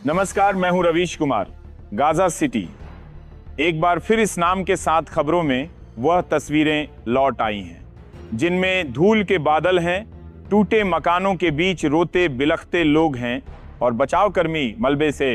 नमस्कार, मैं हूं रवीश कुमार। गाजा सिटी एक बार फिर इस नाम के साथ खबरों में वह तस्वीरें लौट आई हैं जिनमें धूल के बादल हैं, टूटे मकानों के बीच रोते बिलखते लोग हैं और बचाव कर्मी मलबे से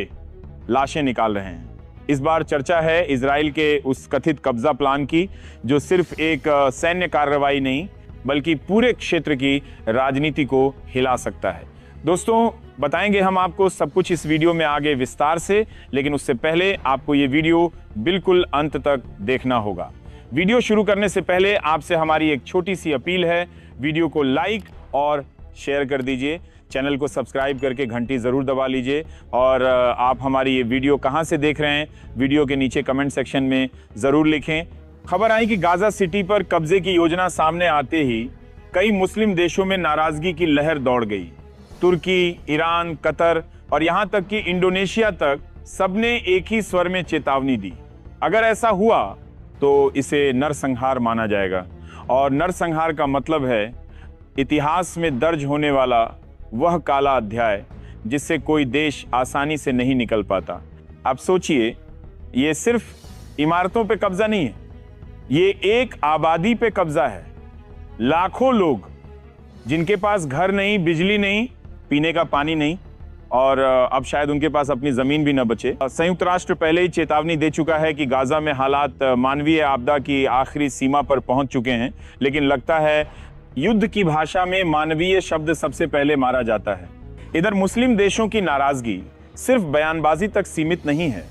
लाशें निकाल रहे हैं। इस बार चर्चा है इजराइल के उस कथित कब्जा प्लान की, जो सिर्फ एक सैन्य कार्रवाई नहीं बल्कि पूरे क्षेत्र की राजनीति को हिला सकता है। दोस्तों, बताएंगे हम आपको सब कुछ इस वीडियो में आगे विस्तार से, लेकिन उससे पहले आपको ये वीडियो बिल्कुल अंत तक देखना होगा। वीडियो शुरू करने से पहले आपसे हमारी एक छोटी सी अपील है, वीडियो को लाइक और शेयर कर दीजिए, चैनल को सब्सक्राइब करके घंटी ज़रूर दबा लीजिए और आप हमारी ये वीडियो कहाँ से देख रहे हैं वीडियो के नीचे कमेंट सेक्शन में ज़रूर लिखें। खबर आई कि गाजा सिटी पर कब्जे की योजना सामने आते ही कई मुस्लिम देशों में नाराज़गी की लहर दौड़ गई। तुर्की, ईरान, कतर और यहाँ तक कि इंडोनेशिया तक सबने एक ही स्वर में चेतावनी दी। अगर ऐसा हुआ तो इसे नरसंहार माना जाएगा, और नरसंहार का मतलब है इतिहास में दर्ज होने वाला वह काला अध्याय जिससे कोई देश आसानी से नहीं निकल पाता। आप सोचिए, ये सिर्फ इमारतों पे कब्जा नहीं है, ये एक आबादी पे कब्जा है। लाखों लोग जिनके पास घर नहीं, बिजली नहीं, पीने का पानी नहीं, और अब शायद उनके पास अपनी जमीन भी न बचे। संयुक्त राष्ट्र पहले ही चेतावनी दे चुका है कि गाजा में हालात मानवीय आपदा की आखिरी सीमा पर पहुंच चुके हैं, लेकिन लगता है युद्ध की भाषा में मानवीय शब्द सबसे पहले मारा जाता है। इधर मुस्लिम देशों की नाराजगी सिर्फ बयानबाजी तक सीमित नहीं है,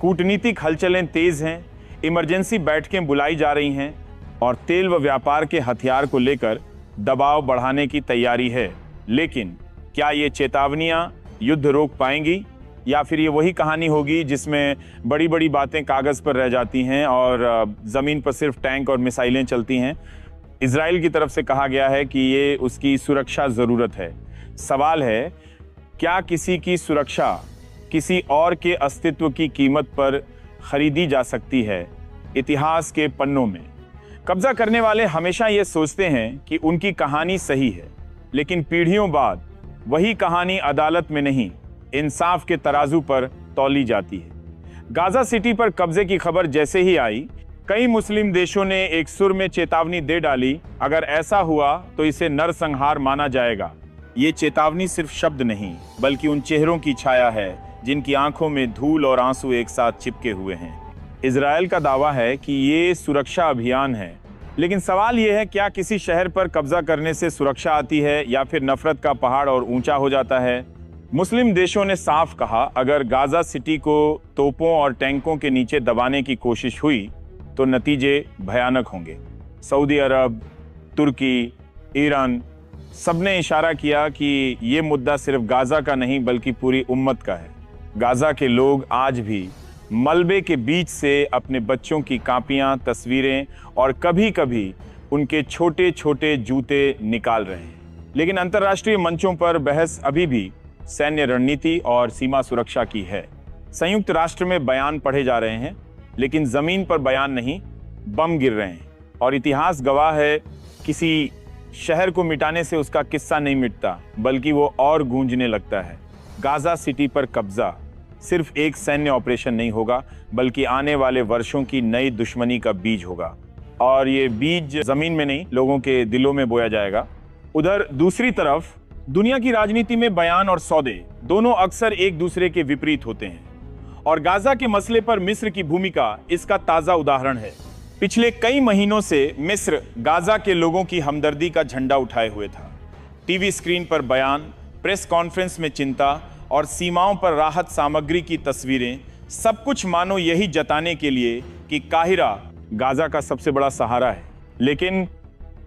कूटनीतिक हलचलें तेज हैं, इमरजेंसी बैठकें बुलाई जा रही हैं और तेल व व्यापार के हथियार को लेकर दबाव बढ़ाने की तैयारी है। लेकिन क्या ये चेतावनियां युद्ध रोक पाएंगी, या फिर ये वही कहानी होगी जिसमें बड़ी बड़ी बातें कागज पर रह जाती हैं और जमीन पर सिर्फ टैंक और मिसाइलें चलती हैं? इजराइल की तरफ से कहा गया है कि ये उसकी सुरक्षा जरूरत है। सवाल है, क्या किसी की सुरक्षा किसी और के अस्तित्व की कीमत पर खरीदी जा सकती है? इतिहास के पन्नों में कब्जा करने वाले हमेशा ये सोचते हैं कि उनकी कहानी सही है, लेकिन पीढ़ियों बाद वही कहानी अदालत में नहीं, इंसाफ के तराजू पर तौली जाती है। गाजा सिटी पर कब्जे की खबर जैसे ही आई, कई मुस्लिम देशों ने एक सुर में चेतावनी दे डाली, अगर ऐसा हुआ तो इसे नरसंहार माना जाएगा। ये चेतावनी सिर्फ शब्द नहीं बल्कि उन चेहरों की छाया है जिनकी आंखों में धूल और आंसू एक साथ चिपके हुए हैं। इजराइल का दावा है कि ये सुरक्षा अभियान है, लेकिन सवाल ये है, क्या किसी शहर पर कब्जा करने से सुरक्षा आती है या फिर नफरत का पहाड़ और ऊंचा हो जाता है? मुस्लिम देशों ने साफ कहा, अगर गाजा सिटी को तोपों और टैंकों के नीचे दबाने की कोशिश हुई तो नतीजे भयानक होंगे। सऊदी अरब, तुर्की, ईरान सबने इशारा किया कि ये मुद्दा सिर्फ गाजा का नहीं बल्कि पूरी उम्मत का है। गाजा के लोग आज भी मलबे के बीच से अपने बच्चों की कापियां, तस्वीरें और कभी कभी उनके छोटे छोटे जूते निकाल रहे हैं। लेकिन अंतर्राष्ट्रीय मंचों पर बहस अभी भी सैन्य रणनीति और सीमा सुरक्षा की है। संयुक्त राष्ट्र में बयान पढ़े जा रहे हैं, लेकिन जमीन पर बयान नहीं, बम गिर रहे हैं। और इतिहास गवाह है, किसी शहर को मिटाने से उसका किस्सा नहीं मिटता बल्कि वो और गूंजने लगता है। गाजा सिटी पर कब्जा सिर्फ एक सैन्य ऑपरेशन नहीं होगा बल्कि आने वाले वर्षों की नई दुश्मनी का बीज होगा, और ये बीज जमीन में नहीं, लोगों के दिलों में बोया जाएगा। उधर दूसरी तरफ दुनिया की राजनीति में बयान और सौदे दोनों अक्सर एक दूसरे के विपरीत होते हैं, और गाजा के मसले पर मिस्र की भूमिका इसका ताजा उदाहरण है। पिछले कई महीनों से मिस्र गाजा के लोगों की हमदर्दी का झंडा उठाए हुए था। टीवी स्क्रीन पर बयान, प्रेस कॉन्फ्रेंस में चिंता और सीमाओं पर राहत सामग्री की तस्वीरें, सब कुछ मानो यही जताने के लिए कि काहिरा गाजा का सबसे बड़ा सहारा है। लेकिन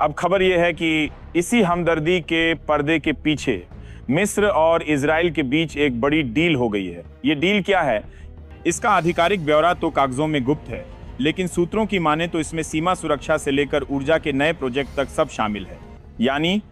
अब खबर यह है कि इसी हमदर्दी के पर्दे के पीछे मिस्र और इजराइल के बीच एक बड़ी डील हो गई है। ये डील क्या है, इसका आधिकारिक ब्यौरा तो कागजों में गुप्त है, लेकिन सूत्रों की माने तो इसमें सीमा सुरक्षा से लेकर ऊर्जा के नए प्रोजेक्ट तक सब शामिल है। यानी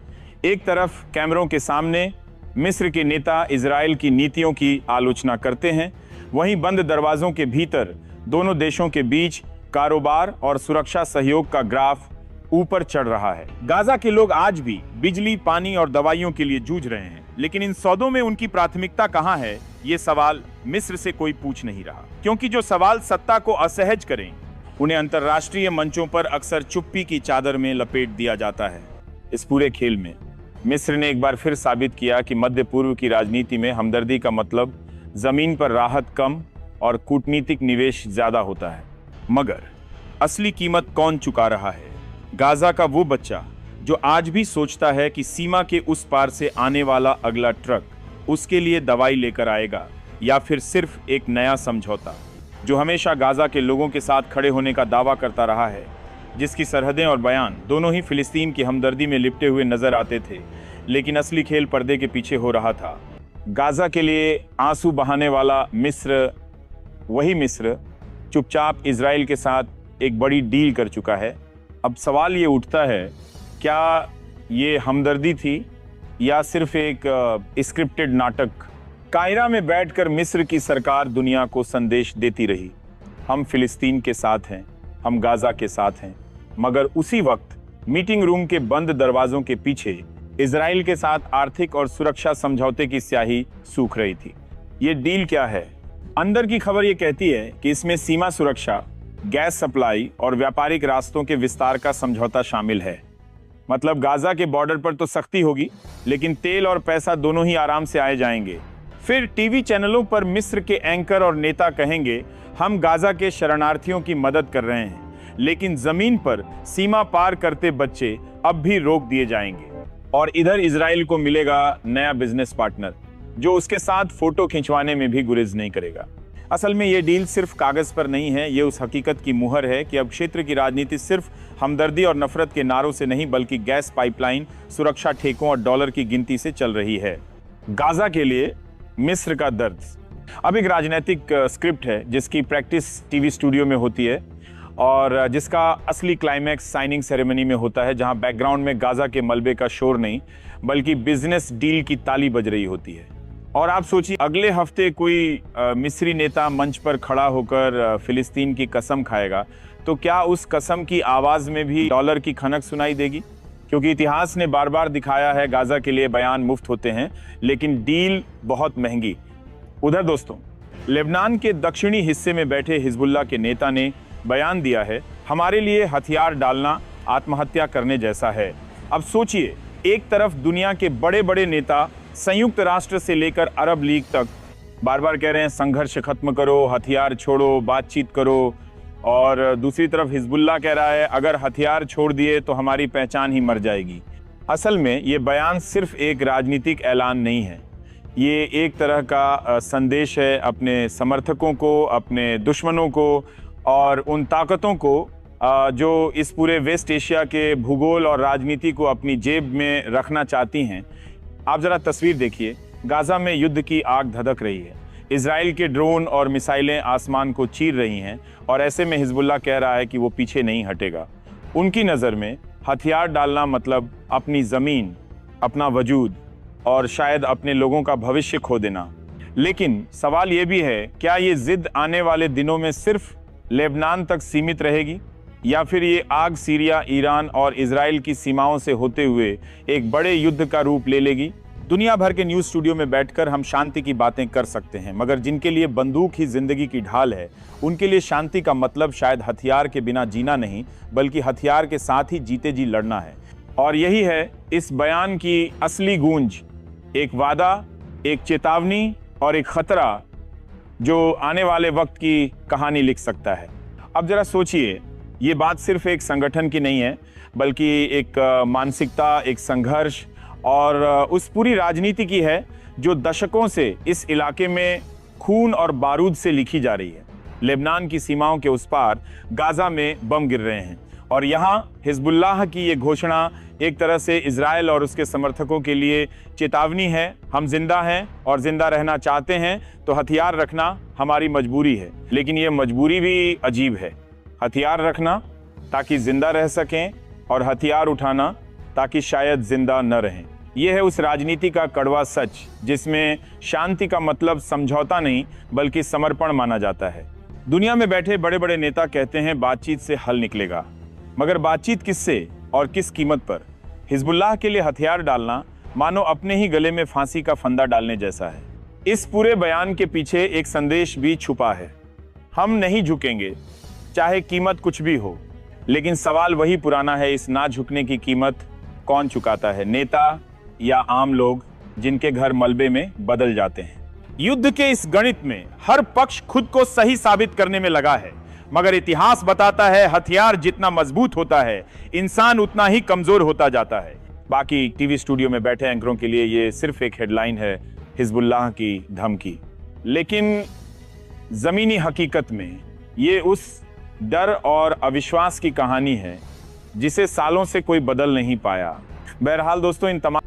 एक तरफ कैमरों के सामने मिस्र के नेता इजराइल की नीतियों की आलोचना करते हैं, वहीं बंद दरवाजों के भीतर दोनों देशों के बीच कारोबार और सुरक्षा सहयोग का ग्राफ ऊपर चढ़ रहा है। गाजा के लोग आज भी बिजली, पानी और दवाइयों के लिए जूझ रहे हैं, लेकिन इन सौदों में उनकी प्राथमिकता कहां है, ये सवाल मिस्र से कोई पूछ नहीं रहा, क्योंकि जो सवाल सत्ता को असहज करें उन्हें अंतर्राष्ट्रीय मंचों पर अक्सर चुप्पी की चादर में लपेट दिया जाता है। इस पूरे खेल में मिस्र ने एक बार फिर साबित किया कि मध्य पूर्व की राजनीति में हमदर्दी का मतलब जमीन पर राहत कम और कूटनीतिक निवेश ज्यादा होता है। मगर असली कीमत कौन चुका रहा है? गाजा का वो बच्चा जो आज भी सोचता है कि सीमा के उस पार से आने वाला अगला ट्रक उसके लिए दवाई लेकर आएगा, या फिर सिर्फ एक नया समझौता जो हमेशा गाजा के लोगों के साथ खड़े होने का दावा करता रहा है, जिसकी सरहदें और बयान दोनों ही फिलिस्तीन की हमदर्दी में लिपटे हुए नजर आते थे, लेकिन असली खेल पर्दे के पीछे हो रहा था। गाजा के लिए आंसू बहाने वाला मिस्र, वही मिस्र चुपचाप इजराइल के साथ एक बड़ी डील कर चुका है। अब सवाल ये उठता है, क्या ये हमदर्दी थी या सिर्फ एक स्क्रिप्टेड नाटक? कायरा में बैठकर मिस्र की सरकार दुनिया को संदेश देती रही, हम फिलिस्तीन के साथ हैं, हम गाजा के साथ हैं। मगर उसी वक्त मीटिंग रूम के बंद दरवाजों के पीछे इजराइल के साथ आर्थिक और सुरक्षा समझौते की स्याही सूख रही थी। ये डील क्या है? अंदर की खबर ये कहती है कि इसमें सीमा सुरक्षा, गैस सप्लाई और व्यापारिक रास्तों के विस्तार का समझौता शामिल है। मतलब गाजा के बॉर्डर पर तो सख्ती होगी, लेकिन तेल और पैसा दोनों ही आराम से आए जाएंगे। फिर टीवी चैनलों पर मिस्र के एंकर और नेता कहेंगे, हम गाजा के शरणार्थियों की मदद कर रहे हैं, लेकिन जमीन पर सीमा पार करते बच्चे अब भी रोक दिए जाएंगे। और इधर इजराइल को मिलेगा नया बिजनेस पार्टनर जो उसके साथ फोटो खिंचवाने में भी गुरेज नहीं करेगा। असल में ये डील सिर्फ कागज पर नहीं है, ये उस हकीकत की मुहर है कि अब क्षेत्र की राजनीति सिर्फ हमदर्दी और नफरत के नारों से नहीं, बल्कि गैस पाइपलाइन, सुरक्षा ठेकों और डॉलर की गिनती से चल रही है। गाजा के लिए मिस्र का दर्द अब एक राजनीतिक स्क्रिप्ट है जिसकी प्रैक्टिस टीवी स्टूडियो में होती है और जिसका असली क्लाइमैक्स साइनिंग सेरेमनी में होता है, जहां बैकग्राउंड में गाजा के मलबे का शोर नहीं बल्कि बिजनेस डील की ताली बज रही होती है। और आप सोचिए, अगले हफ्ते कोई मिस्री नेता मंच पर खड़ा होकर फिलिस्तीन की कसम खाएगा, तो क्या उस कसम की आवाज में भी डॉलर की खनक सुनाई देगी? क्योंकि इतिहास ने बार बार दिखाया है गाजा के लिए बयान मुफ्त होते हैं, लेकिन डील बहुत महंगी। उधर दोस्तों, लेबनान के दक्षिणी हिस्से में बैठे हिजबुल्लाह के नेता ने बयान दिया है, हमारे लिए हथियार डालना आत्महत्या करने जैसा है। अब सोचिए, एक तरफ दुनिया के बड़े बड़े नेता संयुक्त राष्ट्र से लेकर अरब लीग तक बार बार कह रहे हैं संघर्ष खत्म करो, हथियार छोड़ो, बातचीत करो, और दूसरी तरफ हिजबुल्लाह कह रहा है अगर हथियार छोड़ दिए तो हमारी पहचान ही मर जाएगी। असल में ये बयान सिर्फ एक राजनीतिक ऐलान नहीं है, ये एक तरह का संदेश है अपने समर्थकों को, अपने दुश्मनों को और उन ताकतों को जो इस पूरे वेस्ट एशिया के भूगोल और राजनीति को अपनी जेब में रखना चाहती हैं। आप जरा तस्वीर देखिए, गाजा में युद्ध की आग धधक रही है, इजराइल के ड्रोन और मिसाइलें आसमान को चीर रही हैं, और ऐसे में हिजबुल्लाह कह रहा है कि वो पीछे नहीं हटेगा। उनकी नज़र में हथियार डालना मतलब अपनी ज़मीन, अपना वजूद और शायद अपने लोगों का भविष्य खो देना। लेकिन सवाल ये भी है, क्या ये जिद आने वाले दिनों में सिर्फ लेबनान तक सीमित रहेगी, या फिर ये आग सीरिया, ईरान और इजराइल की सीमाओं से होते हुए एक बड़े युद्ध का रूप ले लेगी? दुनिया भर के न्यूज़ स्टूडियो में बैठकर हम शांति की बातें कर सकते हैं, मगर जिनके लिए बंदूक ही जिंदगी की ढाल है, उनके लिए शांति का मतलब शायद हथियार के बिना जीना नहीं, बल्कि हथियार के साथ ही जीते जी लड़ना है। और यही है इस बयान की असली गूंज, एक वादा, एक चेतावनी और एक खतरा जो आने वाले वक्त की कहानी लिख सकता है। अब जरा सोचिए, ये बात सिर्फ एक संगठन की नहीं है, बल्कि एक मानसिकता, एक संघर्ष और उस पूरी राजनीति की है जो दशकों से इस इलाके में खून और बारूद से लिखी जा रही है। लेबनान की सीमाओं के उस पार गाजा में बम गिर रहे हैं, और यहाँ हिजबुल्लाह की ये घोषणा एक तरह से इजराइल और उसके समर्थकों के लिए चेतावनी है, हम जिंदा हैं और जिंदा रहना चाहते हैं, तो हथियार रखना हमारी मजबूरी है। लेकिन ये मजबूरी भी अजीब है, हथियार रखना ताकि जिंदा रह सकें और हथियार उठाना ताकि शायद जिंदा न रहें। यह है उस राजनीति का कड़वा सच जिसमें शांति का मतलब समझौता नहीं बल्कि समर्पण माना जाता है। दुनिया में बैठे बड़े बड़े नेता कहते हैं बातचीत से हल निकलेगा, मगर बातचीत किससे और किस कीमत पर? हिजबुल्लाह के लिए हथियार डालना मानो अपने ही गले में फांसी का फंदा डालने जैसा है। इस पूरे बयान के पीछे एक संदेश भी छुपा है। हम नहीं झुकेंगे, चाहे कीमत कुछ भी हो। लेकिन सवाल वही पुराना है, इस ना झुकने की कीमत कौन चुकाता है, नेता या आम लोग जिनके घर मलबे में बदल जाते हैं। युद्ध के इस गणित में हर पक्ष खुद को सही साबित करने में लगा है, मगर इतिहास बताता है हथियार जितना मजबूत होता है, इंसान उतना ही कमजोर होता जाता है। बाकी टीवी स्टूडियो में बैठे एंकरों के लिए ये सिर्फ एक हेडलाइन है, हिजबुल्लाह की धमकी, लेकिन जमीनी हकीकत में ये उस डर और अविश्वास की कहानी है जिसे सालों से कोई बदल नहीं पाया। बहरहाल दोस्तों, इन तमाम